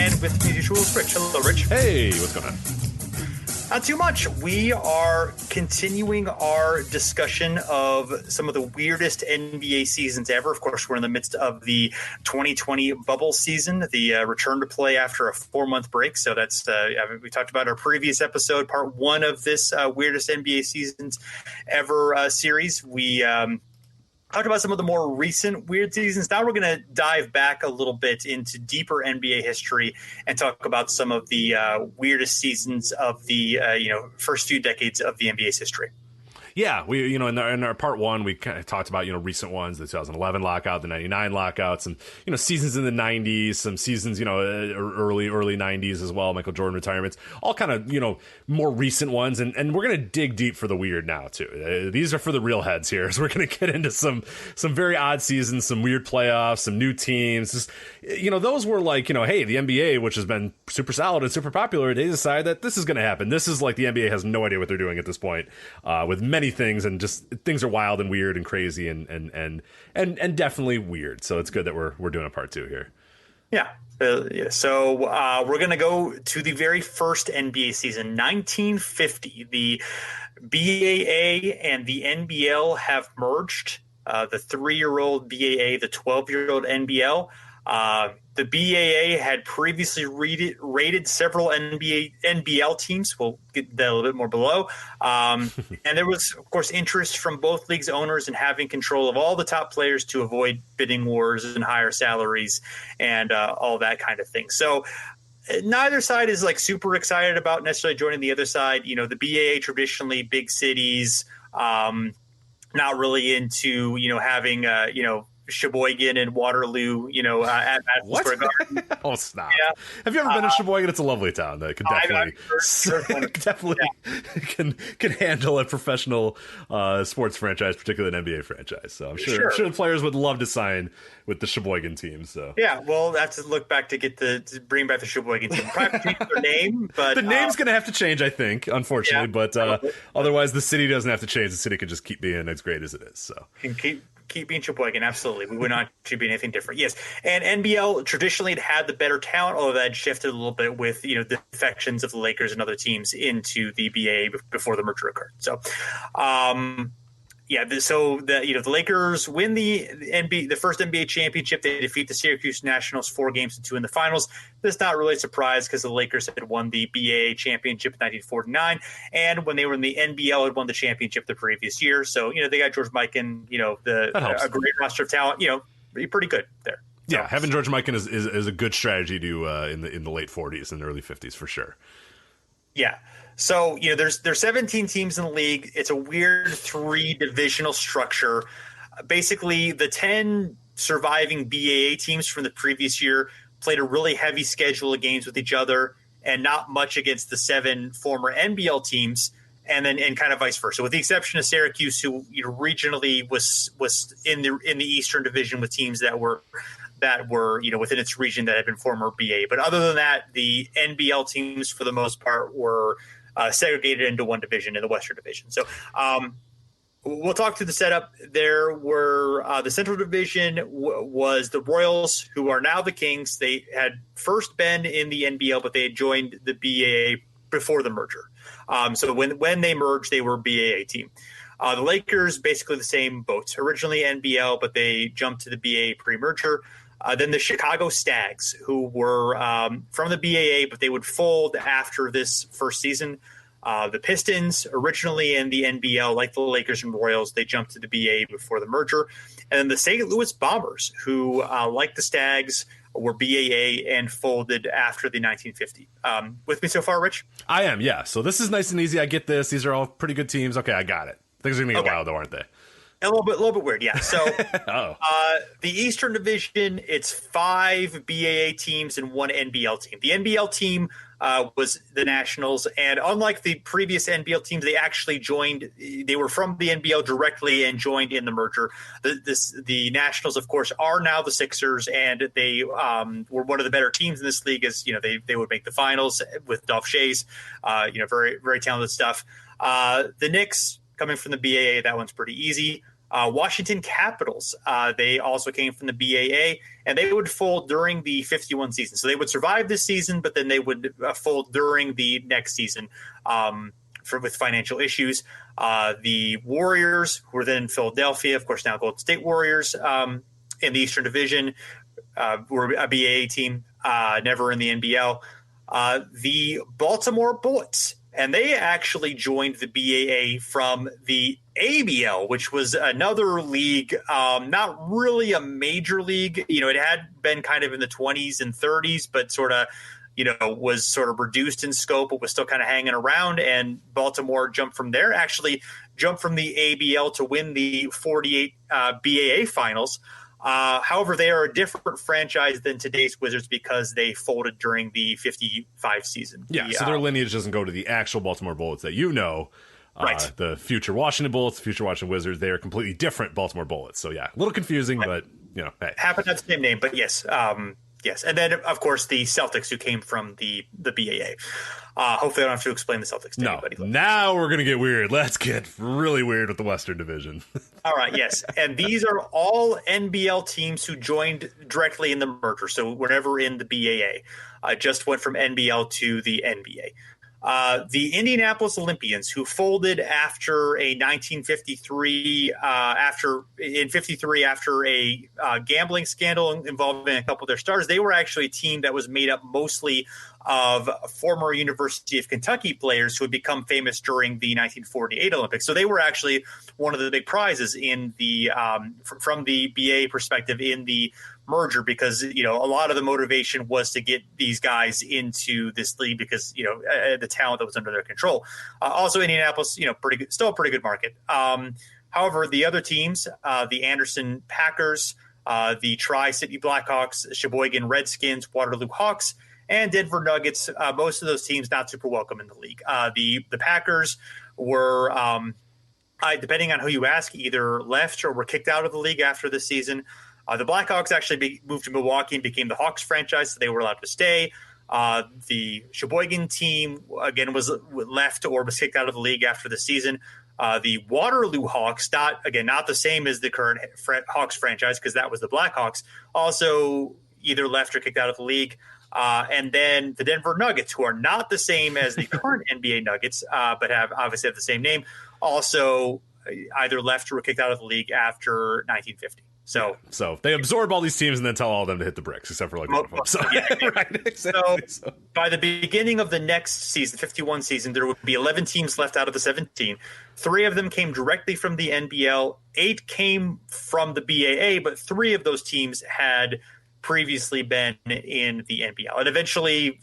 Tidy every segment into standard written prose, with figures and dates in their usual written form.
And with me, as usual, is Rich. Hello, Rich. Hey, what's going on? Not too much. We are continuing our discussion of some of the weirdest NBA seasons ever. Of course, we're in the midst of the 2020 bubble season, the return to play after a 4-month break. So that's we talked about our previous episode, part one of this weirdest NBA seasons ever series. We talked about some of the more recent weird seasons. Now we're going to dive back a little bit into deeper NBA history and talk about some of the weirdest seasons of the first few decades of the NBA's history. Yeah, we in our part one we kind of talked about recent ones, the 2011 lockout, the 99 lockouts, and seasons in the 90s, some seasons early 90s as well, Michael Jordan retirements, all kind of more recent ones, and we're gonna dig deep for the weird now too. These are for the real heads here, so we're gonna get into some very odd seasons, some weird playoffs, some new teams. Just, those were like hey, the NBA, which has been super solid and super popular, they decide that this is gonna happen. This is like the NBA has no idea what they're doing at this point, with many things, and just things are wild and weird and crazy and definitely weird. So it's good that we're doing a part two here. Yeah. So we're going to go to the very first NBA season, 1950. The BAA and the NBL have merged. The 3-year-old BAA, the 12-year-old NBL. The BAA had previously rated several NBL teams. We'll get that a little bit more below. And there was, of course, interest from both leagues' owners in having control of all the top players to avoid bidding wars and higher salaries and all that kind of thing. So neither side is like super excited about necessarily joining the other side. The BAA traditionally big cities, not really into, having, Sheboygan and Waterloo, at Madison Square Garden. Oh, stop! Yeah. Have you ever been to Sheboygan? It's a lovely town that could definitely can handle a professional sports franchise, particularly an NBA franchise. So I'm sure the players would love to sign with the Sheboygan team. So yeah, well, that's to look back to bring back the Sheboygan team. Probably change their name, but the name's going to have to change, I think, unfortunately. Yeah, but otherwise, the city doesn't have to change. The city could just keep being as great as it is. So keep being Sheboygan, absolutely. We would not should be anything different. Yes, and NBL traditionally had the better talent, although that shifted a little bit with the defections of the Lakers and other teams into the BA before the merger occurred. So, the Lakers win the first NBA championship. They defeat the Syracuse Nationals 4-2 in the finals. That's not really a surprise because the Lakers had won the BAA championship in 1949, and when they were in the NBL, had won the championship the previous year. So they got George Mikan, a great roster of talent. Pretty good there. So, yeah, having George Mikan is a good strategy to in the late 40s and early 50s for sure. Yeah. So, there's 17 teams in the league. It's a weird 3-divisional structure. Basically, the 10 surviving BAA teams from the previous year played a really heavy schedule of games with each other and not much against the 7 former NBL teams, and kind of vice versa, with the exception of Syracuse, who regionally was in the Eastern Division with teams that were within its region that had been former BA. But other than that, the NBL teams for the most part were segregated into one division in the Western Division. So we'll talk through the setup. There were the Central Division was the Royals, who are now the Kings. They had first been in the NBL, but they had joined the BAA before the merger. So when they merged, they were a BAA team. The Lakers, basically the same boat. Originally NBL, but they jumped to the BAA pre-merger. Then the Chicago Stags, who were from the BAA, but they would fold after this first season. The Pistons, originally in the NBL, like the Lakers and Royals, they jumped to the BAA before the merger. And then the St. Louis Bombers, who, like the Stags, were BAA and folded after the 1950. With me so far, Rich? I am, yeah. So this is nice and easy. I get this. These are all pretty good teams. Okay, I got it. Things are going to get wild, though, aren't they? A little bit weird, yeah. So the Eastern Division, it's 5 BAA teams and 1 NBL team. The NBL team was the Nationals, and unlike the previous NBL teams, they actually joined. They were from the NBL directly and joined in the merger. The Nationals, of course, are now the Sixers, and they were one of the better teams in this league. As they would make the finals with Dolph Schayes, very very talented stuff. The Knicks, coming from the BAA, that one's pretty easy. Washington Capitals, they also came from the BAA, and they would fold during the 51 season. So they would survive this season, but then they would fold during the next season with financial issues. The Warriors, who were then Philadelphia, of course, now Golden State Warriors in the Eastern Division, were a BAA team, never in the NBL. The Baltimore Bullets, and they actually joined the BAA from the ABL, which was another league, not really a major league. It had been kind of in the 20s and 30s, but sort of, was sort of reduced in scope, but was still kind of hanging around. And Baltimore jumped from there, actually jumped from the ABL to win the 48 BAA finals. However, they are a different franchise than today's Wizards because they folded during the 55 season. Yeah, so their lineage doesn't go to the actual Baltimore Bullets that right. The future Washington Bullets, the future Washington Wizards. They are completely different Baltimore Bullets. So, yeah, a little confusing, but, hey. Happen to have the same name, but yes. Yes, and then, of course, the Celtics, who came from the BAA. Hopefully I don't have to explain the Celtics to anybody. Now we're going to get weird. Let's get really weird with the Western Division. All right, yes. And these are all NBL teams who joined directly in the merger. So were never in the BAA. Just went from NBL to the NBA. The Indianapolis Olympians, who folded after a 1953, after a gambling scandal involving a couple of their stars, they were actually a team that was made up mostly of former University of Kentucky players who had become famous during the 1948 Olympics. So they were actually one of the big prizes in the from the BA perspective in the merger, because a lot of the motivation was to get these guys into this league because the talent that was under their control. Also, Indianapolis, pretty good, still a pretty good market. However, the other teams, the Anderson Packers, the Tri-City Blackhawks, Sheboygan Redskins, Waterloo Hawks, and Denver Nuggets, most of those teams not super welcome in the league. The Packers were, depending on who you ask, either left or were kicked out of the league after this season. The Blackhawks actually moved to Milwaukee and became the Hawks franchise, so they were allowed to stay. The Sheboygan team, again, was left or was kicked out of the league after the season. The Waterloo Hawks, not the same as the current Hawks franchise, because that was the Blackhawks, also either left or kicked out of the league. And then the Denver Nuggets, who are not the same as the current NBA Nuggets, but obviously have the same name, also either left or were kicked out of the league after 1950. So they absorb all these teams and then tell all of them to hit the bricks, except for like one of them. So, right, exactly. So by the beginning of the next season, 51 season, there would be 11 teams left out of the 17. 3 of them came directly from the NBL. 8 came from the BAA, but 3 of those teams had previously been in the NBL. And eventually,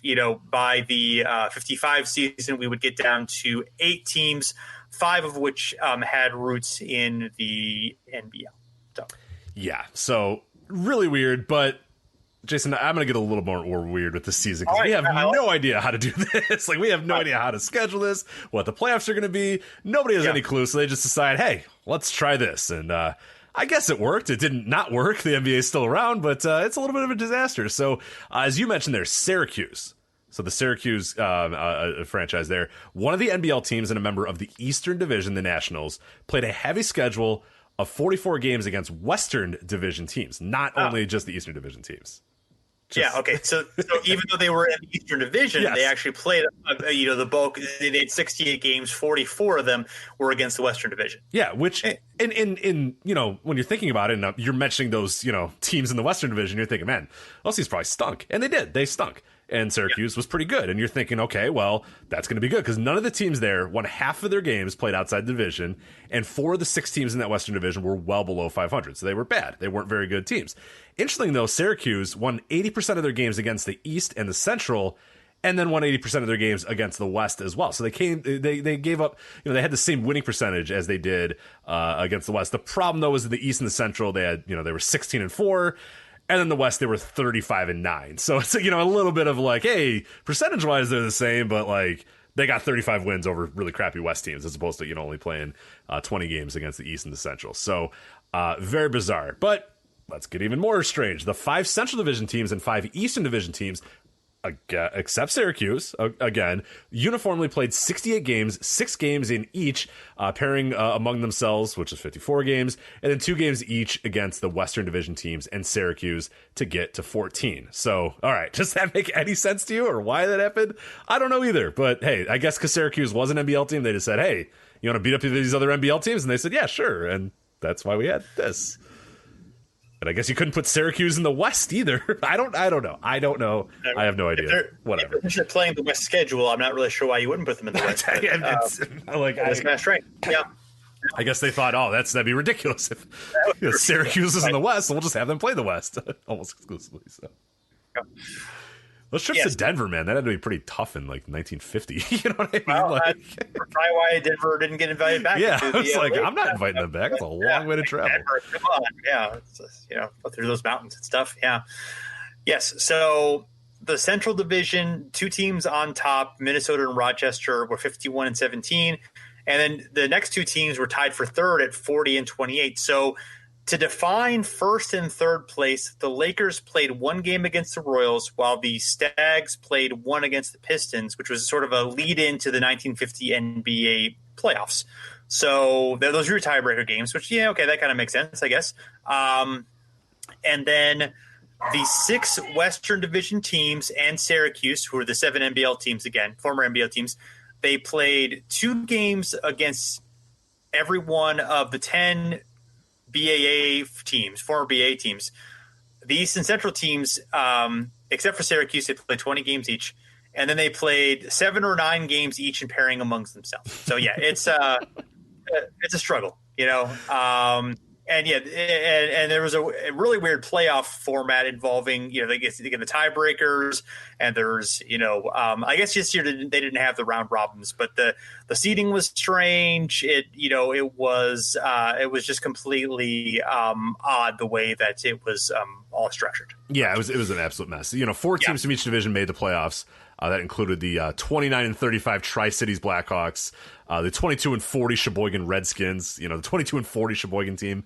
by the 55 season, we would get down to 8 teams, 5 of which had roots in the NBL. So. Yeah, so really weird, but Jason, I'm going to get a little more weird with this season because we have no idea how to do this. Like, we have no idea how to schedule this, what the playoffs are going to be. Nobody has any clue, so they just decide, hey, let's try this. And I guess it worked. It didn't not work. The NBA is still around, but it's a little bit of a disaster. So, as you mentioned there, Syracuse. So the Syracuse franchise there, one of the NBL teams and a member of the Eastern Division, the Nationals, played a heavy schedule of 44 games against Western Division teams, not only just the Eastern Division teams. Okay. So even though they were in the Eastern Division, they actually played, the bulk. They had 68 games, 44 of them were against the Western Division. Yeah, which in when you're thinking about it, and you're mentioning those teams in the Western Division, you're thinking, man, those teams probably stunk, and they did. They stunk. And Syracuse was pretty good. And you're thinking, okay, well, that's going to be good because none of the teams there won half of their games played outside the division. And 4 of the 6 teams in that Western Division were well below 500. So they were bad. They weren't very good teams. Interesting, though, Syracuse won 80% of their games against the East and the Central, and then won 80% of their games against the West as well. So they gave up, they had the same winning percentage as they did against the West. The problem, though, was in the East and the Central, they had, they were 16-4. And then the West, they were 35-9. So it's, a little bit of like, hey, percentage-wise, they're the same, but like they got 35 wins over really crappy West teams as opposed to, only playing 20 games against the East and the Central. So very bizarre. But let's get even more strange. The 5 Central Division teams and 5 Eastern Division teams except Syracuse, again, uniformly played 68 games, 6 games in each, pairing among themselves, which is 54 games, and then 2 games each against the Western Division teams and Syracuse to get to 14. So, all right, does that make any sense to you or why that happened? I don't know either, but hey, I guess because Syracuse was an NBL team, they just said, hey, you want to beat up these other NBL teams? And they said, yeah, sure, and that's why we had this. And I guess you couldn't put Syracuse in the West either. I don't know. I have no idea. Whatever. If they're playing the West schedule, I'm not really sure why you wouldn't put them in the West. But, that's kind of strange. Yeah. I guess they thought, that'd be ridiculous if Syracuse is in the West, so we'll just have them play the West almost exclusively. So. Yeah. Those trips to Denver, man, that had to be pretty tough in like 1950. You know what I mean? Well, probably why Denver didn't get invited back. Yeah, it's like I'm not inviting them back. It's a long way to travel. Denver, come on, yeah, it's, go through those mountains and stuff. Yeah, yes. So the Central Division, 2 teams on top, Minnesota and Rochester, were 51 and 17, and then the next 2 teams were tied for third at 40 and 28. So, to define first and third place, the Lakers played 1 game against the Royals, while the Stags played 1 against the Pistons, which was sort of a lead-in to the 1950 NBA playoffs. So those were your tiebreaker games, which, okay, that kind of makes sense, I guess. And then the 6 Western Division teams and Syracuse, who are the 7 NBL teams again, former NBL teams, they played 2 games against every one of the 10 BAA teams, former BAA teams. The East and Central teams, except for Syracuse, they played 20 games each, and then they played 7 or 9 games each in pairing amongst themselves. So yeah, it's a struggle, and there was a really weird playoff format involving, they get the tiebreakers, and there's, I guess this year they didn't have the round robins, but the seating was strange. It was just completely odd the way that it was all structured. Yeah, it was an absolute mess. 4 teams from each division made the playoffs. That included the 29 and 35 Tri-Cities Blackhawks, the 22 and 40 Sheboygan Redskins. The 22 and 40 Sheboygan team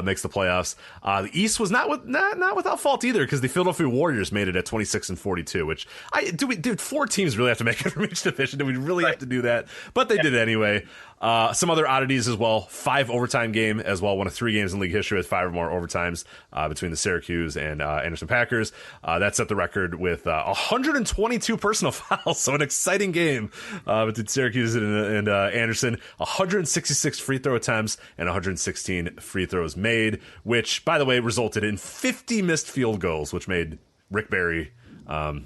makes the playoffs. The East was not without fault either, because the Philadelphia Warriors made it at 26 and 42. Which 4 teams really have to make it from each division? Do we really have to do that? But they did it anyway. Some other oddities as well. 5 overtime game as well. One of 3 games in league history with 5 or more overtimes between the Syracuse and Anderson Packers. That set the record with 122 personal fouls. So an exciting game between Syracuse and Anderson. 166 free throw attempts and 116 free throws made, which, by the way, resulted in 50 missed field goals, which made Rick Barry.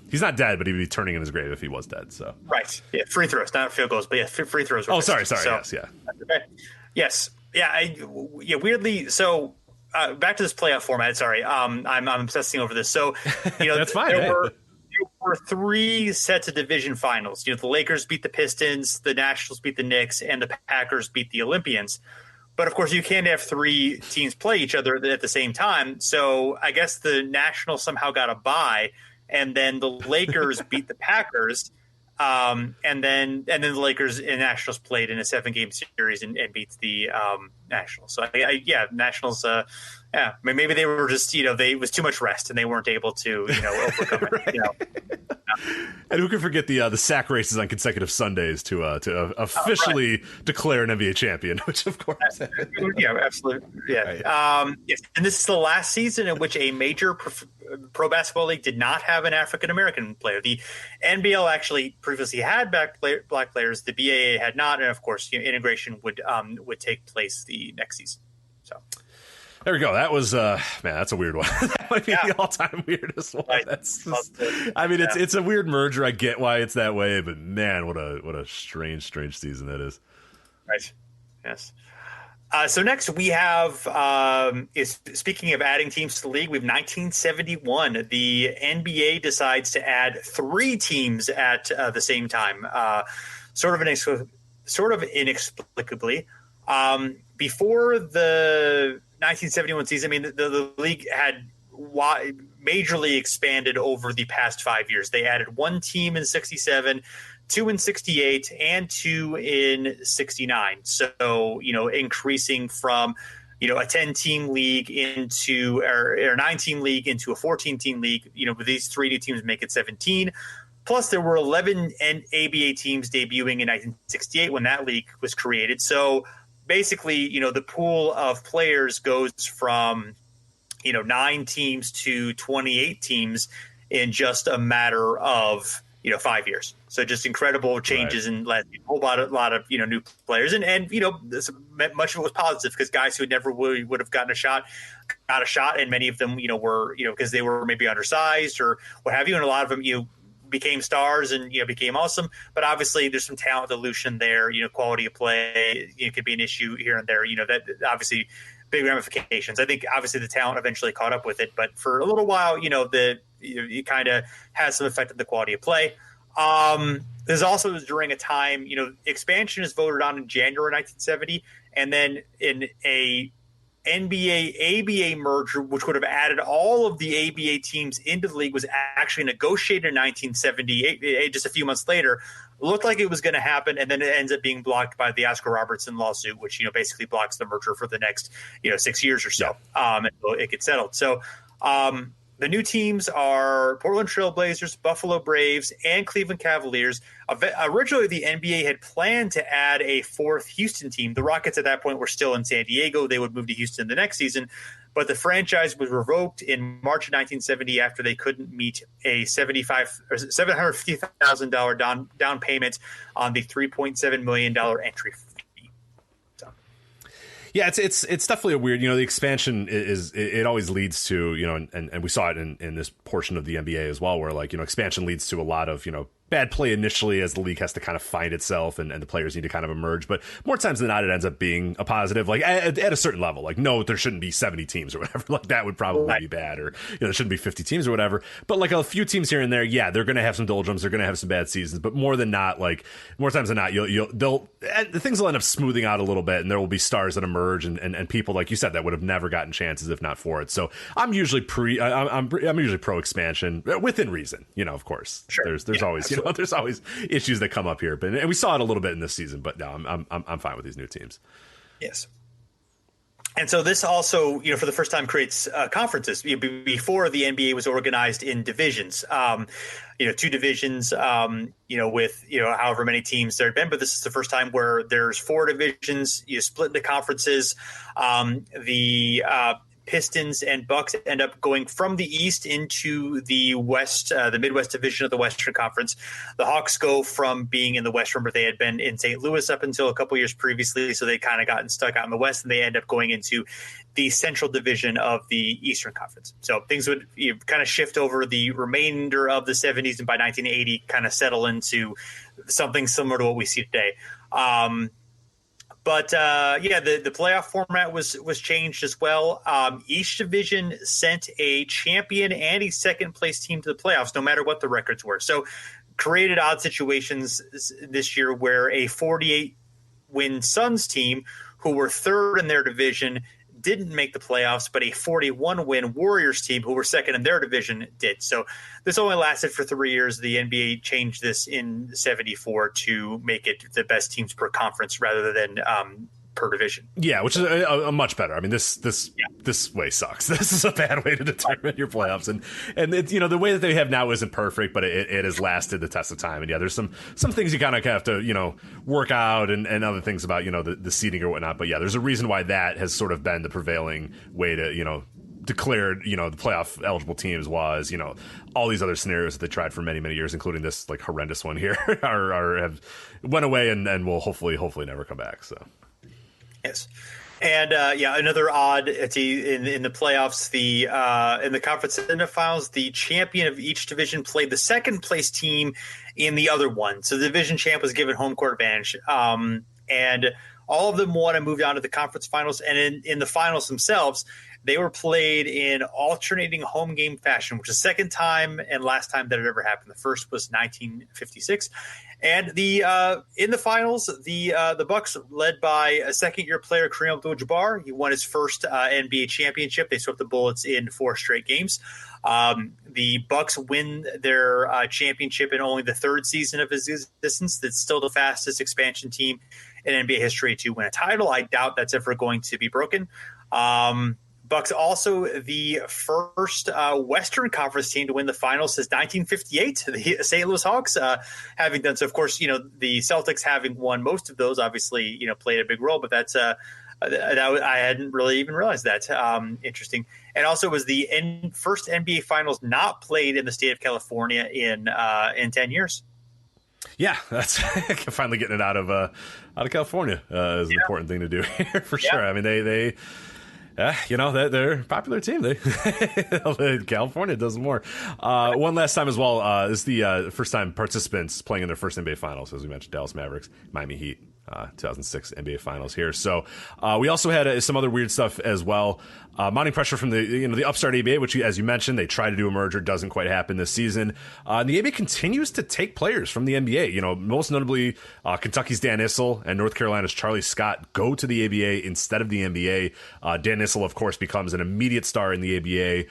He's not dead, but he'd be turning in his grave if he was dead. So right, yeah, free throws, not field goals, but yeah, free throws. Oh, sorry, so, yes, yeah, okay. Yes, yeah, weirdly. So back to this playoff format. Sorry, I'm obsessing over this. So that's fine. There were 3 sets of division finals. The Lakers beat the Pistons, the Nationals beat the Knicks, and the Packers beat the Olympians. But of course, you can't have 3 teams play each other at the same time. So I guess the Nationals somehow got a bye. And then the Lakers beat the Packers, and then the Lakers and Nationals played in a 7-game series and beat the Nationals. So Nationals. Maybe they were just it was too much rest and they weren't able to overcome it. Right. And who can forget the sack races on consecutive Sundays to officially declare an NBA champion, which of course, yeah, absolutely, yeah. Right. Yes, and this is the last season in which a major pro basketball league did not have an African American player. The NBL actually previously had black players. The BAA had not, and of course, integration would take place the next season. So. There we go. That was that's a weird one. That might be the all-time weirdest one. That's just, it's a weird merger. I get why it's that way, but man, what a strange season that is. Right. Yes. So next we have speaking of adding teams to the league, we have 1971. The NBA decides to add 3 teams at the same time, sort of inexplicably. Before the 1971 season, I mean, the league had majorly expanded over the past 5 years. They added 1 team in 67, 2 in 68, and 2 in 69. So, increasing from a 10-team league into or a 9-team league into a 14-team league. With these 3 new teams make it 17. Plus, there were 11 ABA teams debuting in 1968 when that league was created. So basically, the pool of players goes from 9 teams to 28 teams in just a matter of 5 years. So just incredible changes and a whole lot of new players, and much of it was positive because guys who never would have gotten a shot got a shot, and many of them were because they were maybe undersized or what have you, and a lot of them became stars and became awesome. But obviously there's some talent dilution there. Quality of play could be an issue here and there. That obviously big ramifications. I think obviously the talent eventually caught up with it, but for a little while, it kind of has some effect on the quality of play. This also was during a time, expansion is voted on in January 1970, and then in a NBA-ABA merger, which would have added all of the ABA teams into the league, was actually negotiated in 1978, just a few months later. It looked like it was going to happen, and then it ends up being blocked by the Oscar Robertson lawsuit, which basically blocks the merger for the next 6 years or so until it gets settled. So the new teams are Portland Trail Blazers, Buffalo Braves, and Cleveland Cavaliers. Originally, the NBA had planned to add a 4th Houston team. The Rockets at that point were still in San Diego. They would move to Houston the next season. But the franchise was revoked in March of 1970 after they couldn't meet a $750,000 down payment on the $3.7 million entry fee. Yeah, it's definitely a weird, the expansion it always leads to, and we saw it in this portion of the NBA as well, where expansion leads to a lot of, bad play initially as the league has to kind of find itself and the players need to kind of emerge. But more times than not, it ends up being a positive, at a certain level. No, there shouldn't be 70 teams or whatever. That would probably be bad, or there shouldn't be 50 teams or whatever. But a few teams here and there, yeah, they're going to have some doldrums, they're going to have some bad seasons. But more times than not, the things will end up smoothing out a little bit, and there will be stars that emerge and people, like you said, that would have never gotten chances if not for it. So I'm usually I'm usually pro expansion within reason. Of course, sure. There's always there's always issues that come up here, and we saw it a little bit in this season. But no, I'm fine with these new teams. Yes. And so this also, for the first time creates conferences. Before the NBA was organized in divisions, 2 divisions, with, however many teams there had been. But this is the first time where there's 4 divisions, split into conferences. The Pistons and Bucks end up going from the East into the West, the Midwest division of the Western Conference. The Hawks go from being in the West, remember they had been in St. Louis up until a couple years previously, so they kind of gotten stuck out in the West, and they end up going into the Central Division of the Eastern Conference. So things would kind of shift over the remainder of the 70s, and by 1980 kind of settle into something similar to what we see today. But the playoff format was changed as well. Each division sent a champion and a second place team to the playoffs, no matter what the records were. So created odd situations this year where a 48-win Suns team, who were 3rd in their division, didn't make the playoffs, but a 41-win Warriors team, who were 2nd in their division, did. So this only lasted for 3 years. The NBA changed this in 74 to make it the best teams per conference rather than per division. Yeah, which is a much better. I mean, this way sucks. This is a bad way to determine your playoffs, and it, the way that they have now isn't perfect, but it has lasted the test of time. And yeah, there's some things you kind of have to work out and other things about the seeding or whatnot. But yeah, there's a reason why that has sort of been the prevailing way to declared the playoff eligible teams was all these other scenarios that they tried for many years, including this horrendous one here have went away and will hopefully never come back. So. Yes. And another odd in the playoffs, in the conference semifinals, the champion of each division played the second place team in the other one. So the division champ was given home court advantage. And all of them won and moved on to the conference finals. And in the finals themselves, they were played in alternating home game fashion, which is the second time and last time that it ever happened. The first was 1956. And in the finals, the Bucks, led by a second-year player, Kareem Abdul-Jabbar, he won his first NBA championship. They swept the Bullets in 4 straight games. The Bucks win their championship in only the 3rd season of his existence. That's still the fastest expansion team in NBA history to win a title. I doubt that's ever going to be broken. Bucks also the first Western Conference team to win the finals since 1958. The St. Louis Hawks having done so. Of course, the Celtics having won most of those obviously played a big role, but that's that I hadn't really even realized that. Interesting. And also it was the first NBA Finals not played in the state of California in 10 years. Yeah, that's finally getting it out of California is an important thing to do here for sure. I mean, they're a popular team. California does more. One last time as well. This is the first time participants playing in their first NBA Finals, as we mentioned, Dallas Mavericks, Miami Heat. 2006 NBA Finals here. So we also had some other weird stuff as well. Mounting pressure from the upstart ABA, which, as you mentioned, they try to do a merger, doesn't quite happen this season. And the ABA continues to take players from the NBA. Most notably, Kentucky's Dan Issel and North Carolina's Charlie Scott go to the ABA instead of the NBA. Dan Issel, of course, becomes an immediate star in the ABA.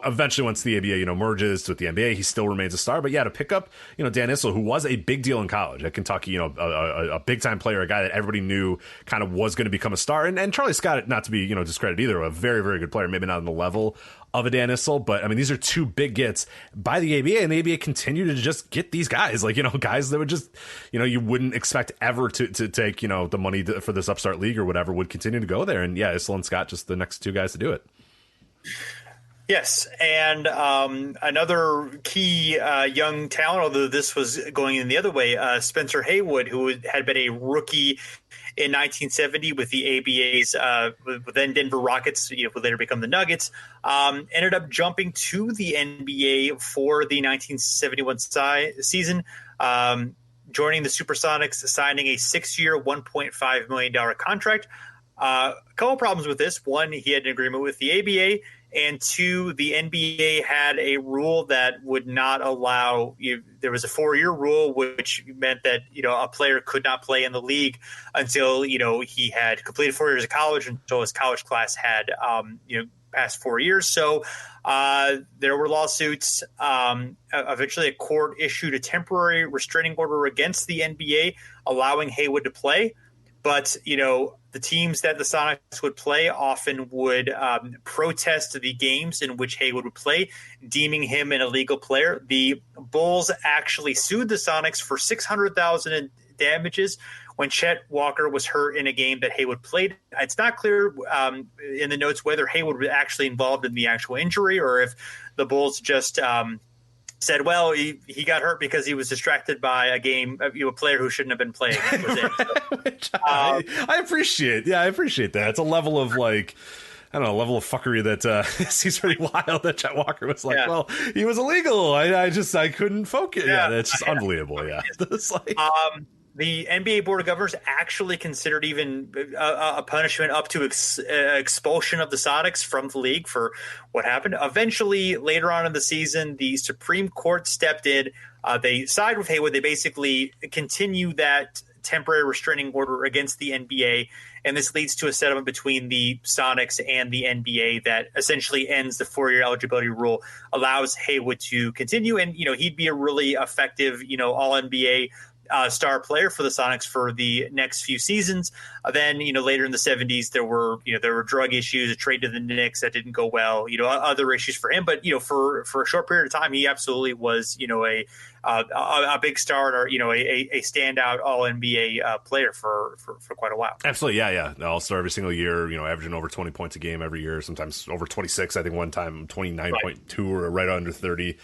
Eventually, once the ABA merges with the NBA, he still remains a star. But yeah, to pick up Dan Issel, who was a big deal in college at Kentucky, a big time player, a guy that everybody knew kind of was going to become a star, and Charlie Scott, not to be discredited either, a very, very good player, maybe not on the level of a Dan Issel, but I mean, these are two big gets by the ABA, and the ABA continue to just get these guys, guys that would just you wouldn't expect ever to take the money for this upstart league or whatever, would continue to go there. And yeah, Issel and Scott, just the next two guys to do it. Yes, and another key young talent, although this was going in the other way, Spencer Haywood, who had been a rookie in 1970 with the ABA's then Denver Rockets, would later become the Nuggets, ended up jumping to the NBA for the 1971 season, joining the Supersonics, signing a 6-year, $1.5 million contract. A couple problems with this. One, he had an agreement with the ABA. And two, the NBA had a rule that would not allow there was a 4-year rule, which meant that, a player could not play in the league until, he had completed 4 years of college, until his college class had, past 4 years. So there were lawsuits. Eventually a court issued a temporary restraining order against the NBA, allowing Haywood to play. But, the teams that the Sonics would play often would protest the games in which Haywood would play, deeming him an illegal player. The Bulls actually sued the Sonics for $600,000 in damages when Chet Walker was hurt in a game that Haywood played. It's not clear in the notes whether Haywood was actually involved in the actual injury or if the Bulls just said, well, he got hurt because he was distracted by a game, a player who shouldn't have been playing. Which I appreciate. Yeah, I appreciate that. It's a level of level of fuckery that seems pretty wild that Chet Walker was like, well, he was illegal. I couldn't focus. Yeah, that's just unbelievable. Yeah. It's like, the NBA Board of Governors actually considered even a punishment up to expulsion of the Sonics from the league for what happened. Eventually, later on in the season, the Supreme Court stepped in. They sided with Haywood. They basically continue that temporary restraining order against the NBA, and this leads to a settlement between the Sonics and the NBA that essentially ends the 4-year eligibility rule, allows Haywood to continue, and he'd be a really effective all-NBA star player for the Sonics for the next few seasons. Then, later in the 70s, there were drug issues, a trade to the Knicks that didn't go well, other issues for him. But, for a short period of time, he absolutely was, a big star or, a standout all NBA player for quite a while. Absolutely. Yeah. All-star every single year, averaging over 20 points a game every year, sometimes over 26. I think one time 29.2 or right under 30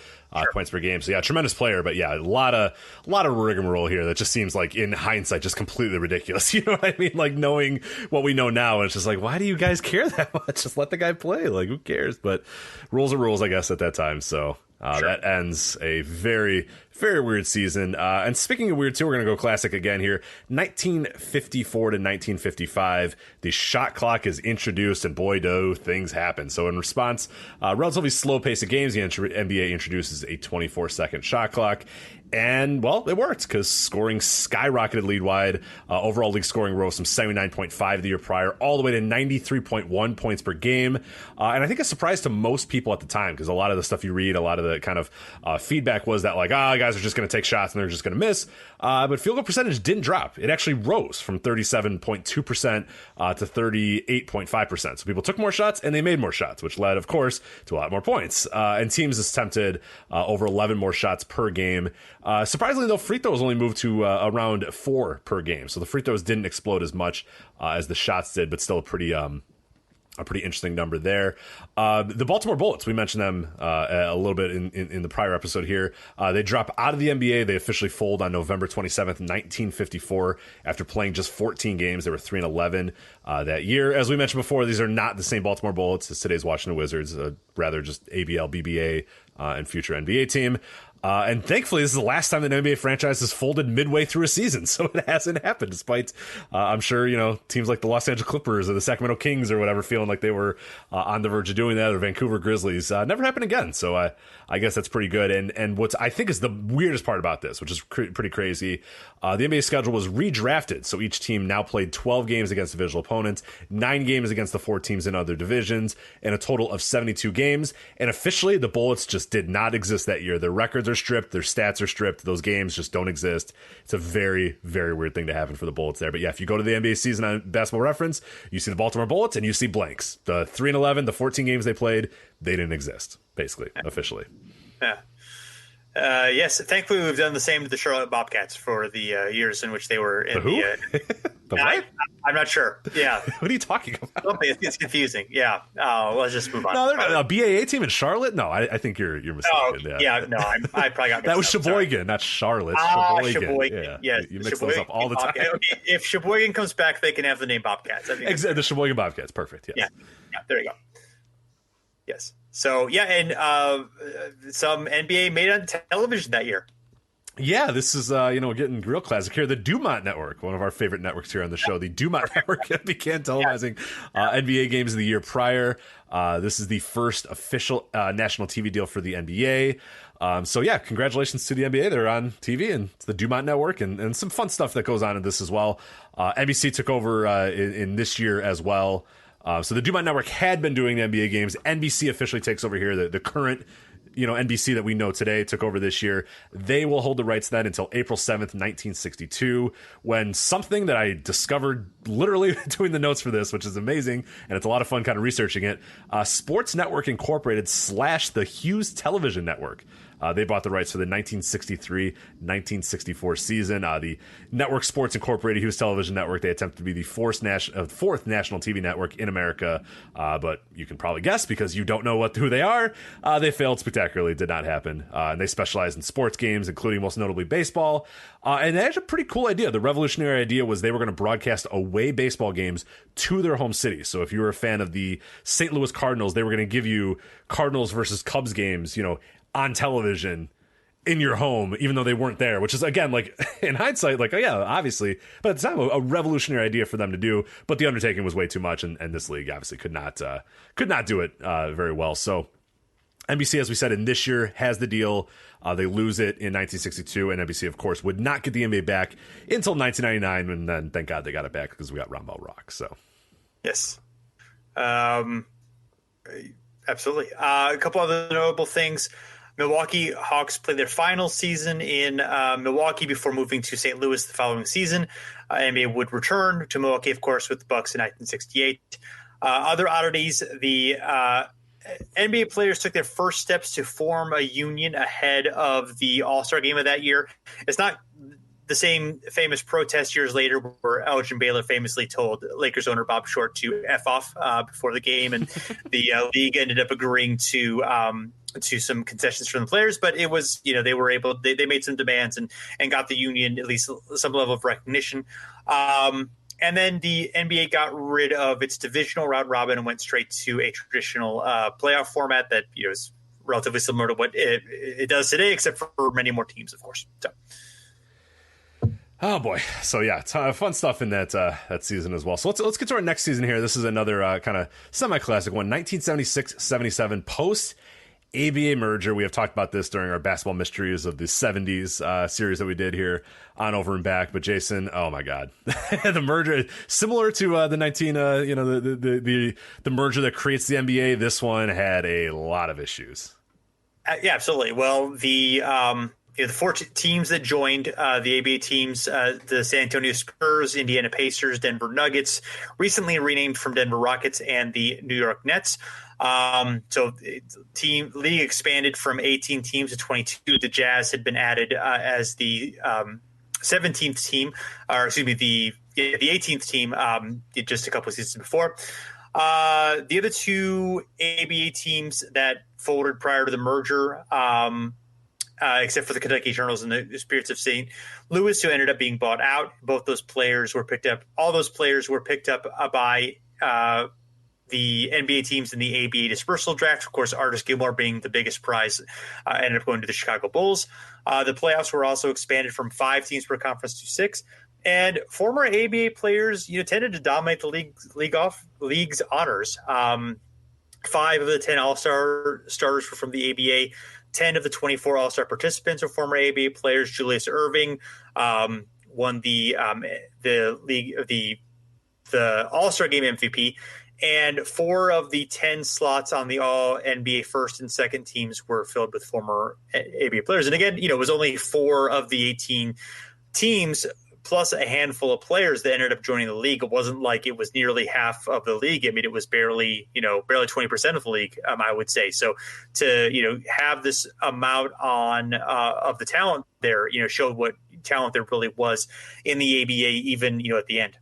points per game. So yeah, tremendous player, but yeah, a lot of rigmarole here that just seems like in hindsight just completely ridiculous. You know what I mean? Like knowing what we know now, and it's just like, why do you guys care that much? Just let the guy play. Like, who cares? But rules are rules, I guess, at that time. So that ends a very, very weird season. And speaking of weird, too, we're going to go classic again here. 1954 to 1955, the shot clock is introduced, and boy, do things happen. So in response, relatively slow pace of games, the NBA introduces a 24-second shot clock. And, well, it worked because scoring skyrocketed league-wide. Overall league scoring rose from 79.5 the year prior all the way to 93.1 points per game. And I think a surprise to most people at the time, because a lot of the stuff you read, a lot of the kind of feedback was that, like, guys are just going to take shots and they're just going to miss. But field goal percentage didn't drop. It actually rose from 37.2% to 38.5%. So people took more shots and they made more shots, which led, of course, to a lot more points. And teams attempted over 11 more shots per game. Surprisingly, though, free throws only moved to around 4 per game. So the free throws didn't explode as much as the shots did, but still a pretty interesting number there. The Baltimore Bullets, we mentioned them a little bit in the prior episode here. They drop out of the NBA. They officially fold on November 27th, 1954, after playing just 14 games. They were 3-11 that year. As we mentioned before, these are not the same Baltimore Bullets as today's Washington Wizards, rather just ABL, BBA, and future NBA team. And thankfully, this is the last time that an NBA franchise has folded midway through a season, so it hasn't happened, despite, I'm sure, teams like the Los Angeles Clippers or the Sacramento Kings or whatever feeling like they were on the verge of doing that, or Vancouver Grizzlies. Never happened again, so I guess that's pretty good. And what I think is the weirdest part about this, which is pretty crazy, the NBA schedule was redrafted, so each team now played 12 games against divisional opponents, 9 games against the 4 teams in other divisions, and a total of 72 games. And officially, the Bullets just did not exist that year. Their records are stripped, their stats are stripped, those games just don't exist. It's a very, very weird thing to happen for the Bullets there. But yeah, if you go to the NBA season on Basketball Reference, you see the Baltimore Bullets and you see blanks. The 3-11, the 14 games they played, they didn't exist, basically, officially. Yeah. Yes, thankfully we've done the same to the Charlotte Bobcats for the years in which they were in the what? I'm not sure. Yeah. What are you talking about? It's confusing. Yeah. Let's just move on. No, they're not a BAA team in Charlotte? No, I think you're mistaken. Oh, yeah, no, I probably got that was Sheboygan, not Charlotte. Sheboygan. Yeah. Yes, You mix those up all the time. Okay. If Sheboygan comes back, they can have the name Bobcats. Exactly, the Sheboygan Bobcats. Perfect. Yes. Yeah, there you go. Yes. So, yeah, and some NBA made on television that year. Yeah, this is, getting real classic here. The Dumont Network, one of our favorite networks here on the show. The Dumont Network began televising NBA games the year prior. This is the first official national TV deal for the NBA. So, yeah, congratulations to the NBA. They're on TV, and it's the Dumont Network, and some fun stuff that goes on in this as well. NBC took over in this year as well. So the Dumont Network had been doing the NBA games. NBC officially takes over here. The current, NBC that we know today took over this year. They will hold the rights then until April 7th, 1962, when something that I discovered literally doing the notes for this, which is amazing, and it's a lot of fun kind of researching it, Sports Network Incorporated / the Hughes Television Network. They bought the rights for the 1963-1964 season. The Network Sports Incorporated Hughes Television Network, they attempted to be the fourth national TV network in America, but you can probably guess because you don't know who they are. They failed spectacularly. It did not happen. And they specialize in sports games, including most notably baseball. And they had a pretty cool idea. The revolutionary idea was they were going to broadcast away baseball games to their home city. So if you were a fan of the St. Louis Cardinals, they were going to give you Cardinals versus Cubs games, on television in your home, even though they weren't there, which is, again, like in hindsight, like, oh yeah, obviously, but at the time, a revolutionary idea for them to do, but the undertaking was way too much. And this league obviously could not do it very well. So NBC, as we said, in this year has the deal. They lose it in 1962, and NBC, of course, would not get the NBA back until 1999, and then thank God they got it back because we got Round Ball Rock. So, yes, absolutely. A couple other notable things. Milwaukee Hawks played their final season in Milwaukee before moving to St. Louis the following season. NBA would return to Milwaukee, of course, with the Bucks in 1968. Other oddities, the NBA players took their first steps to form a union ahead of the All-Star game of that year. It's not the same famous protest years later where Elgin Baylor famously told Lakers owner Bob Short to F off before the game, and the league ended up agreeing to some concessions from the players, but it was, they were able, they made some demands and got the union at least some level of recognition. And then the NBA got rid of its divisional round robin and went straight to a traditional playoff format that is relatively similar to what it does today, except for many more teams, of course. So. Oh boy! So yeah, fun stuff in that season as well. So let's get to our next season here. This is another kind of semi-classic one, 1976-77 post ABA merger. We have talked about this during our basketball mysteries of the 70s series that we did here on Over and Back. But Jason, oh my God, the merger, similar to the merger that creates the NBA. This one had a lot of issues. Yeah, absolutely. Well, the four teams that joined the ABA teams, the San Antonio Spurs, Indiana Pacers, Denver Nuggets, recently renamed from Denver Rockets, and the New York Nets. So league expanded from 18 teams to 22. The Jazz had been added as the 17th team, or excuse me, the 18th team just a couple of seasons before. The other two ABA teams that folded prior to the merger, except for the Kentucky Eternals and the Spirits of St. Louis, who ended up being bought out. Both those players were picked up. All those players were picked up by the NBA teams in the ABA dispersal draft. Of course, Artis Gilmore being the biggest prize, ended up going to the Chicago Bulls. The playoffs were also expanded from 5 teams per conference to 6. And former ABA players, tended to dominate the league's honors. 5 of the 10 All-Star starters were from the ABA. 10 of the 24 All-Star participants are former ABA players. Julius Erving won the All-Star Game MVP, and 4 of the 10 slots on the All NBA first and second teams were filled with former ABA players. And again, it was only 4 of the 18 teams plus a handful of players that ended up joining the league. It wasn't like it was nearly half of the league. I mean, it was barely 20% of the league, I would say. So to, have this amount of the talent there, showed what talent there really was in the ABA, even, at the end.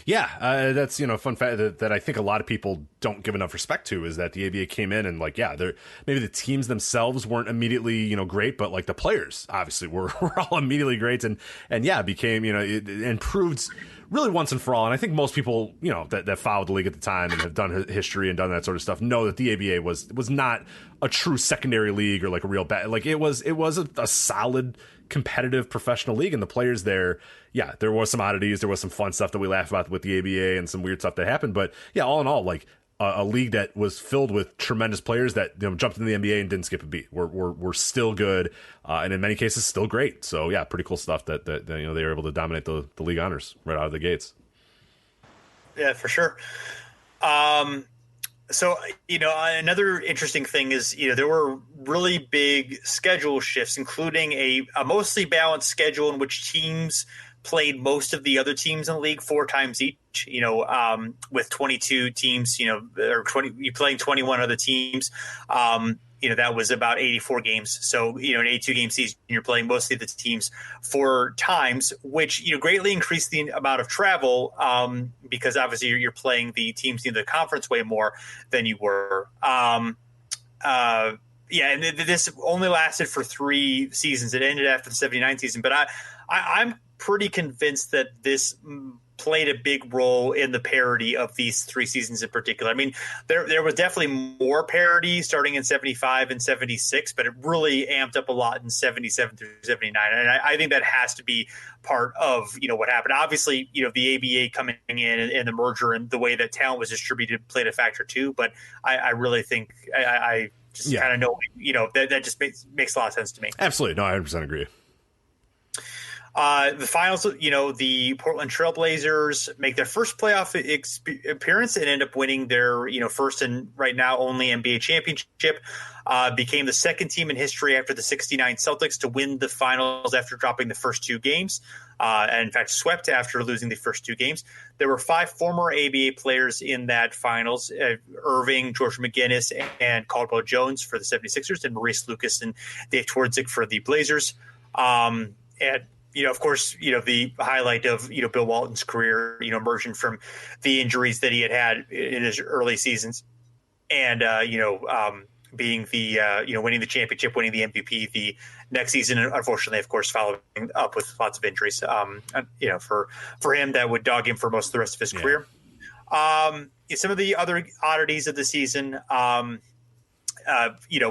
Yeah, that's a fun fact that I think a lot of people don't give enough respect to, is that the ABA came in and maybe the teams themselves weren't immediately great, but like the players obviously were all immediately great and became and proved really once and for all. And I think most people that followed the league at the time and have done history and done that sort of stuff know that the ABA was not a true secondary league or like a real bad, like it was a solid competitive professional league, and the players there, there was some oddities, there was some fun stuff that we laughed about with the ABA and some weird stuff that happened, but all in all, like a league that was filled with tremendous players that jumped into the NBA and didn't skip a beat. We're still good, and in many cases still great. So pretty cool stuff that they were able to dominate the league honors right out of the gates. Yeah, for sure. So, another interesting thing is, there were really big schedule shifts, including a mostly balanced schedule in which teams played most of the other teams in the league 4 times each, with 22 teams, or you playing 21 other teams. That was about 84 games. So, an 82-game season, you're playing mostly the teams 4 times, which, greatly increased the amount of travel because obviously you're playing the teams in the conference way more than you were. And this only lasted for 3 seasons. It ended after the 79 season. But I'm pretty convinced that this played a big role in the parity of these 3 seasons in particular. I mean, there was definitely more parity starting in 75 and 76, but it really amped up a lot in 77 through 79. And I think that has to be part of, what happened. Obviously, the ABA coming in and the merger and the way that talent was distributed played a factor too. But I really think I just kind of know, that just makes a lot of sense to me. Absolutely. No, I 100% agree. The finals, the Portland Trailblazers make their first playoff appearance and end up winning their, first and right now only NBA championship. Became the second team in history after the 69 Celtics to win the finals after dropping the first 2 games. And in fact, swept after losing the first 2 games. There were 5 former ABA players in that finals, Irving, George McGinnis, and Caldwell Jones for the 76ers, and Maurice Lucas and Dave Twardzik for the Blazers. And of course, the highlight of, Bill Walton's career, emerging from the injuries that he had in his early seasons and, being the, winning the championship, winning the MVP the next season. And unfortunately, of course, following up with lots of injuries, for him, that would dog him for most of the rest of his career. Some of the other oddities of the season,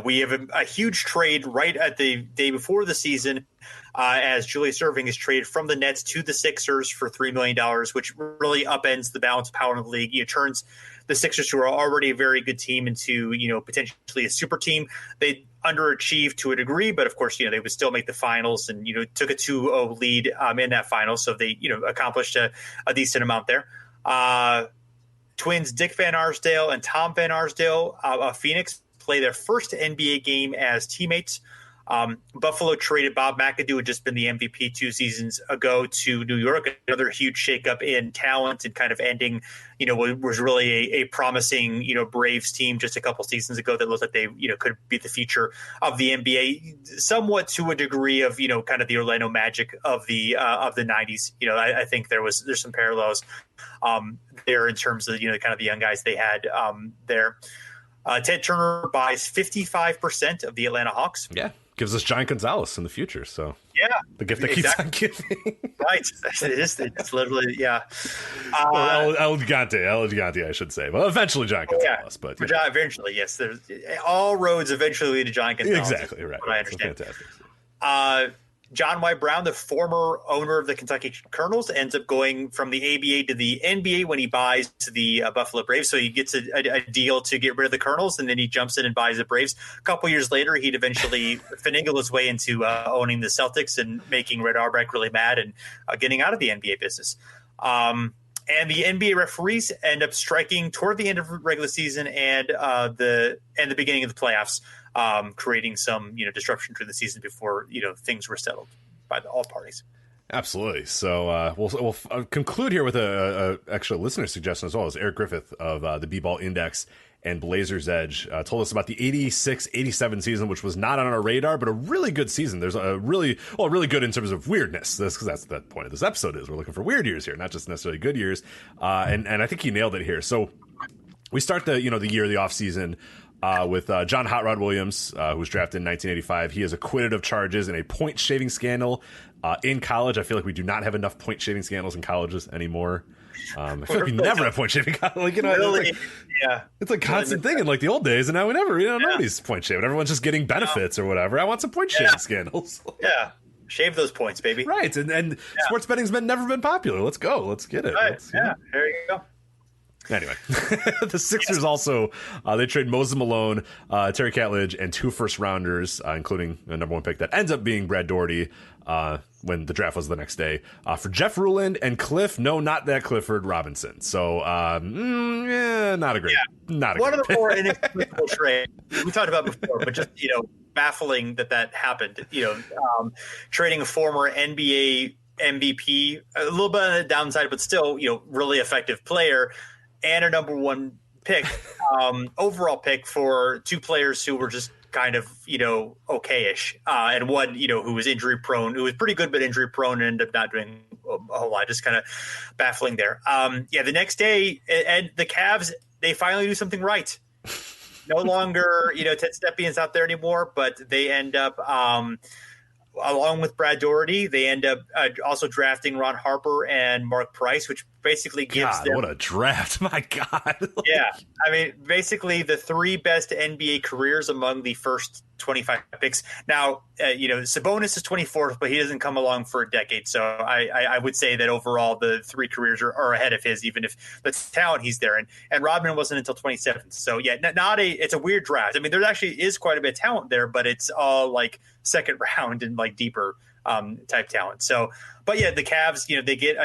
we have a huge trade right at the day before the season as Julius Erving is traded from the Nets to the Sixers for $3 million, which really upends the balance of power in the league. It turns the Sixers, who are already a very good team, into, potentially a super team. They underachieved to a degree, but of course, they would still make the finals and, took a 2-0 lead in that final. So they, accomplished a decent amount there. Twins Dick Van Arsdale and Tom Van Arsdale of Phoenix play their first NBA game as teammates. Buffalo traded Bob McAdoo, had just been the MVP 2 seasons ago, to New York. Another huge shakeup in talent and kind of ending, what was really a promising, Braves team just a couple seasons ago that looked like they, could be the future of the NBA, somewhat to a degree of, kind of the Orlando Magic of the 90s. I think there's some parallels there in terms of, kind of the young guys they had there. Ted Turner buys 55% of the Atlanta Hawks. Yeah. Gives us Giant Gonzalez in the future. So yeah, the gift that keeps on giving. Right. It is. It's literally, yeah. El Gigante, I should say. Well, eventually Giant Gonzalez. Yeah. But eventually, yes. There's all roads eventually lead to Giant Gonzalez. Exactly, right. I understand. So fantastic. John Y. Brown, the former owner of the Kentucky Colonels, ends up going from the ABA to the NBA when he buys the Buffalo Braves. So he gets a deal to get rid of the Colonels, and then he jumps in and buys the Braves. A couple years later, he'd eventually finagle his way into owning the Celtics and making Red Auerbach really mad and getting out of the NBA business. And the NBA referees end up striking toward the end of the regular season and the beginning of the playoffs, creating some disruption during the season before things were settled by all parties. Absolutely. So we'll conclude here with a actual listener suggestion as well. As Eric Griffith of the B-Ball Index and Blazers Edge told us about the 86-87 season, which was not on our radar, but a really good season. There's a really good in terms of weirdness, because that's the point of this episode is we're looking for weird years here, not just necessarily good years. And I think he nailed it here. So we start the year of the offseason with John Hot Rod Williams, who was drafted in 1985. He is acquitted of charges in a point-shaving scandal in college. I feel like we do not have enough point-shaving scandals in colleges anymore. I feel like we never have point-shaving. Really? It's a constant thing in like the old days, and now we never, nobody's point-shaving. Everyone's just getting benefits or whatever. I want some point-shaving scandals. Yeah. Shave those points, baby. Right, and sports betting's never been popular. Let's go. Let's get it. Right. There you go. Anyway, the Sixers also, they trade Moses Malone, Terry Catledge, and 2 first-rounders, including a number 1 pick that ends up being Brad Daugherty when the draft was the next day, for Jeff Ruland and not that Clifford Robinson. So, not a great one of the more inexplicable trades we talked about before, but just, baffling that happened. Trading a former NBA MVP, a little bit on the downside, but still, really effective player, and a number 1 pick, overall pick, for 2 players who were just kind of, okay-ish. And one, who was injury prone, who was pretty good, but injury prone, and ended up not doing a whole lot. Just kind of baffling there. The next day, and the Cavs, they finally do something right. No longer, Ted Stepien's out there anymore, but they end up, along with Brad Daugherty, they end up also drafting Ron Harper and Mark Price, which basically gives them... what a draft. My God. Yeah. I mean, basically the 3 best NBA careers among the first 25 picks. Now, Sabonis is 24th, but he doesn't come along for a decade. So I would say that overall the 3 careers are ahead of his, even if the talent he's there. And Rodman wasn't until 27th. So yeah, it's a weird draft. I mean, there actually is quite a bit of talent there, but it's all like second round and like deeper type talent. So, but yeah, the Cavs, they get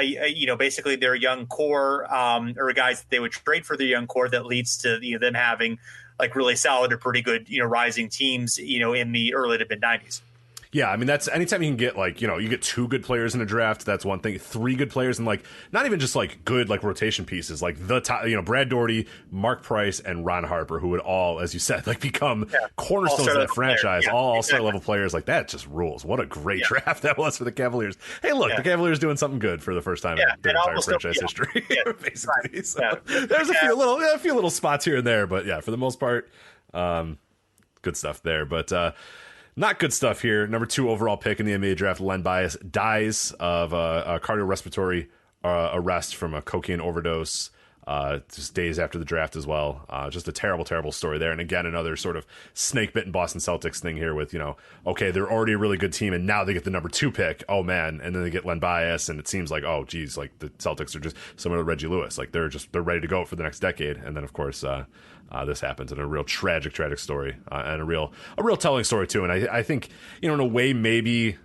basically their young core, or guys that they would trade for their young core, that leads to them having like really solid or pretty good, rising teams, in the early to mid 90s. Yeah, I mean, that's anytime you can get like, you get 2 good players in a draft, that's one thing. 3 good players, and like not even just like good like rotation pieces, like the top, Brad Daugherty, Mark Price, and Ron Harper, who would all, as you said, like become cornerstones of that franchise, all star level players. Like that just rules. What a great draft that was for the Cavaliers. Hey, look, the Cavaliers doing something good for the first time in their entire franchise history, basically. Right. So there's a few little spots here and there, but yeah, for the most part, good stuff there. But not good stuff here. Number 2 overall pick in the NBA draft, Len Bias, dies of a cardiorespiratory arrest from a cocaine overdose just days after the draft as well. Just a terrible, terrible story there. And again, another sort of snake-bitten Boston Celtics thing here with, okay, they're already a really good team, and now they get the number 2 pick. Oh, man. And then they get Len Bias, and it seems like, oh, geez, like the Celtics are just similar to Reggie Lewis. Like they're ready to go for the next decade. And then, of course, this happens, and a real tragic story, and a real telling story, too. And I think, in a way, maybe...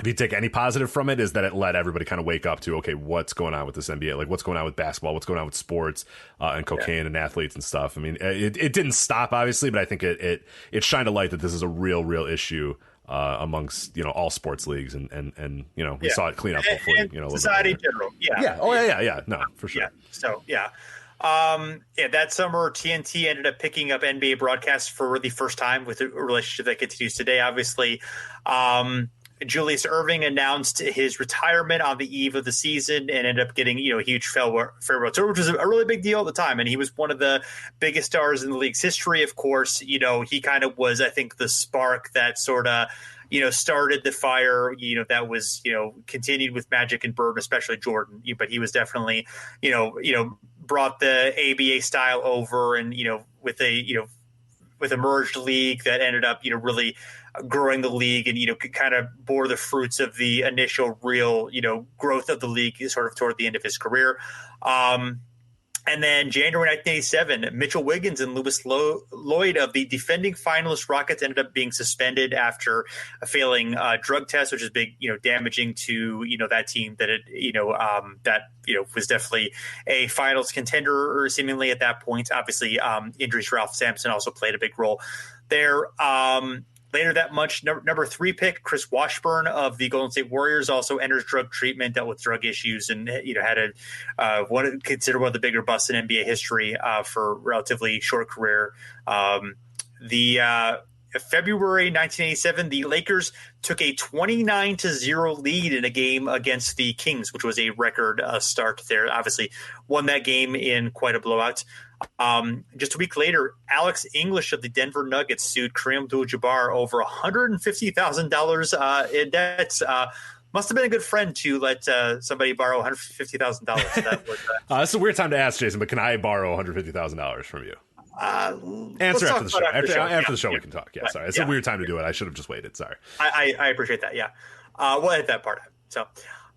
if you take any positive from it, is that it let everybody kind of wake up to, okay, what's going on with this NBA? Like, what's going on with basketball? What's going on with sports and cocaine and athletes and stuff? I mean, it didn't stop, obviously, but I think it shined a light that this is a real issue amongst all sports leagues, and we saw it clean up hopefully a society in general. Yeah. No, for sure. Yeah. So that summer TNT ended up picking up NBA broadcasts for the first time, with a relationship that continues today, obviously. Julius Erving announced his retirement on the eve of the season and ended up getting, a huge farewell tour, which was a really big deal at the time. And he was one of the biggest stars in the league's history. Of course, he kind of was, I think, the spark that sort of, started the fire, that was, continued with Magic and Bird, especially Jordan. But he was definitely, brought the ABA style over, and, with a merged league that ended up, really growing the league, and kind of bore the fruits of the initial real growth of the league sort of toward the end of his career. And then January 1987, Mitchell Wiggins and Lewis Lloyd of the defending finalist Rockets ended up being suspended after a failing drug test, which is big, damaging to that team that was definitely a finals contender, or seemingly at that point. Obviously, injuries for Ralph Sampson also played a big role there. Later that month, number 3 pick Chris Washburn of the Golden State Warriors also enters drug treatment, dealt with drug issues, and had considered one of the bigger busts in NBA history for a relatively short career. February 1987, the Lakers took a 29-0 lead in a game against the Kings, which was a record start there. Obviously, won that game in quite a blowout. Just a week later, Alex English of the Denver Nuggets sued Kareem Abdul-Jabbar over $150,000 in debts. Must have been a good friend to let somebody borrow $150,000. That's a weird time to ask, Jason, but can I borrow $150,000 from you? Answer after the show. After the show, we can talk. Yeah, sorry. It's a weird time to do it. I should have just waited. Sorry. I appreciate that. Yeah. We'll hit that part. So,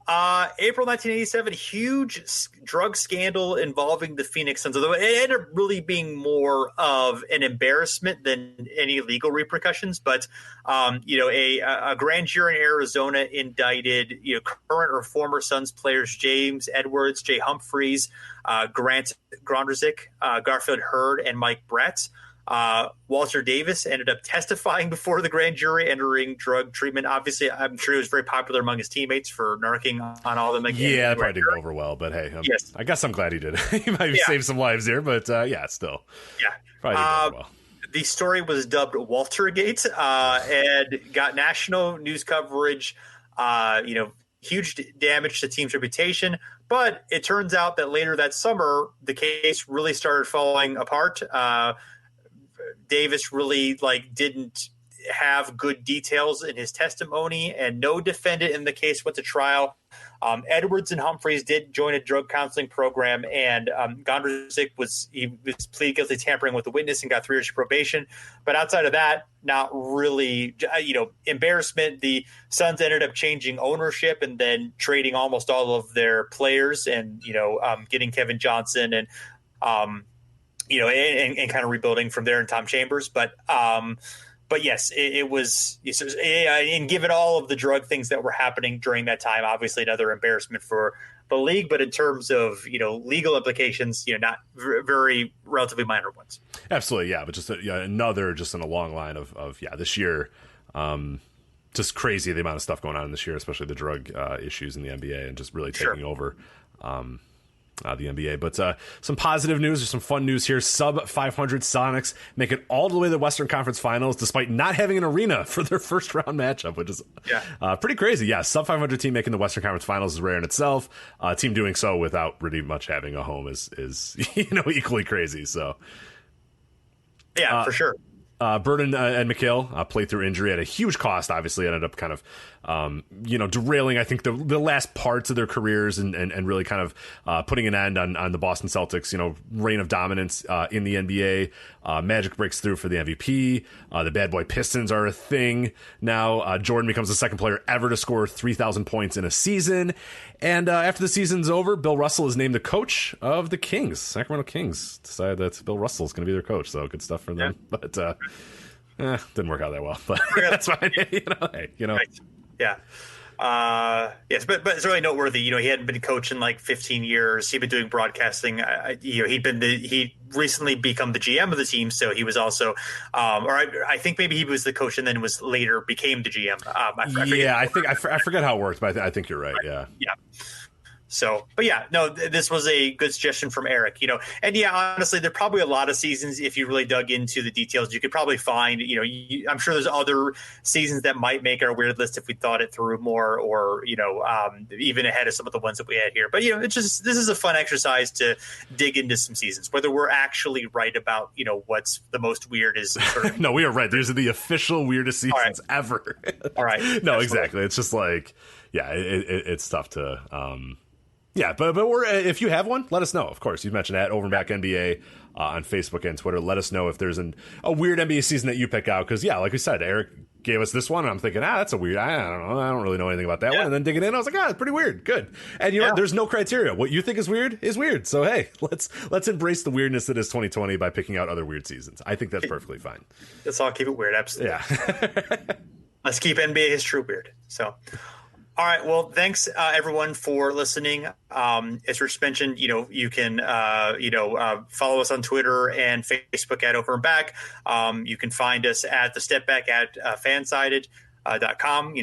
April 1987, huge drug scandal involving the Phoenix Suns. Although it ended up really being more of an embarrassment than any legal repercussions. But, a grand jury in Arizona indicted, current or former Suns players James Edwards, Jay Humphreys, Grant Grondrazik, Garfield Hurd, and Mike Brett. Walter Davis ended up testifying before the grand jury, entering drug treatment. Obviously, I'm sure he was very popular among his teammates for narking on all of them. Yeah, that probably didn't go over well, but hey, yes. I guess I'm glad he did. He might have saved some lives here, but still. Yeah. Probably didn't go over well. The story was dubbed Waltergate and got national news coverage, huge damage to the team's reputation. But it turns out that later that summer, the case really started falling apart. Davis really didn't have good details in his testimony, and no defendant in the case went to trial. Edwards and Humphreys did join a drug counseling program, and Gondrezick was pleaded guilty to tampering with a witness and got 3 years of probation. But outside of that, not really, embarrassment. The Suns ended up changing ownership and then trading almost all of their players, and getting Kevin Johnson and and kind of rebuilding from there in Tom Chambers. But yes, it was, and given all of the drug things that were happening during that time, obviously another embarrassment for the league. But in terms of, legal implications, not very relatively minor ones. Absolutely. Yeah. But just another, just in a long line of this year, just crazy the amount of stuff going on this year, especially the drug issues in the NBA and just really taking over the NBA. But some positive news or some fun news here. Sub 500 Sonics make it all the way to the Western Conference Finals despite not having an arena for their first round matchup, which is pretty crazy. Yeah, sub 500 team making the Western Conference Finals is rare in itself. Team doing so without really much having a home is equally crazy. So for sure. Burden and McHale played through injury at a huge cost. Obviously, ended up kind of derailing, I think, the last parts of their careers and really kind of putting an end on the Boston Celtics, reign of dominance in the NBA. Magic breaks through for the MVP. The bad boy Pistons are a thing now. Jordan becomes the second player ever to score 3,000 points in a season. And after the season's over, Bill Russell is named the coach of the Kings. Sacramento Kings decided that Bill Russell is going to be their coach, so good stuff for them. Yeah. But didn't work out that well. But that's fine. Right. Yeah. Yes, but it's really noteworthy. He hadn't been coaching like 15 years. He'd been doing broadcasting. He recently become the GM of the team, so he was also, I think maybe he was the coach and then was later became the GM. I forget how it worked, but I think you're right. Yeah. Yeah. So, but yeah, no, this was a good suggestion from Eric, and yeah, honestly, there are probably a lot of seasons. If you really dug into the details, you could probably find, I'm sure there's other seasons that might make our weird list if we thought it through more, or, even ahead of some of the ones that we had here. But, this is a fun exercise to dig into some seasons, whether we're actually right about, what's the most weird is sort of. No, we are right. These are the official weirdest seasons ever. All right. No, absolutely. Exactly. It's just like, yeah, it's tough to, yeah, but we're if you have one, let us know. Of course, you mentioned at Over and Back NBA on Facebook and Twitter. Let us know if there's a weird NBA season that you pick out. Because yeah, like we said, Eric gave us this one, and I'm thinking, that's a weird. I don't know. I don't really know anything about that one. And then digging in, I was like, it's pretty weird. Good. And you know what? There's no criteria. What you think is weird is weird. So hey, let's embrace the weirdness that is 2020 by picking out other weird seasons. I think that's perfectly fine. Let's all keep it weird. Absolutely. Yeah. Let's keep NBA history weird. So. All right. Well, thanks everyone for listening. As Rich mentioned, you can follow us on Twitter and Facebook at Over and Back. You can find us at the Step Back at fansided.com.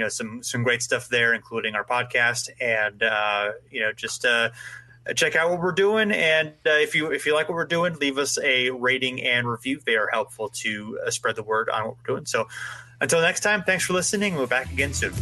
Some great stuff there, including our podcast, and just check out what we're doing. And if you like what we're doing, leave us a rating and review. They are helpful to spread the word on what we're doing. So until next time, thanks for listening. We'll be back again soon.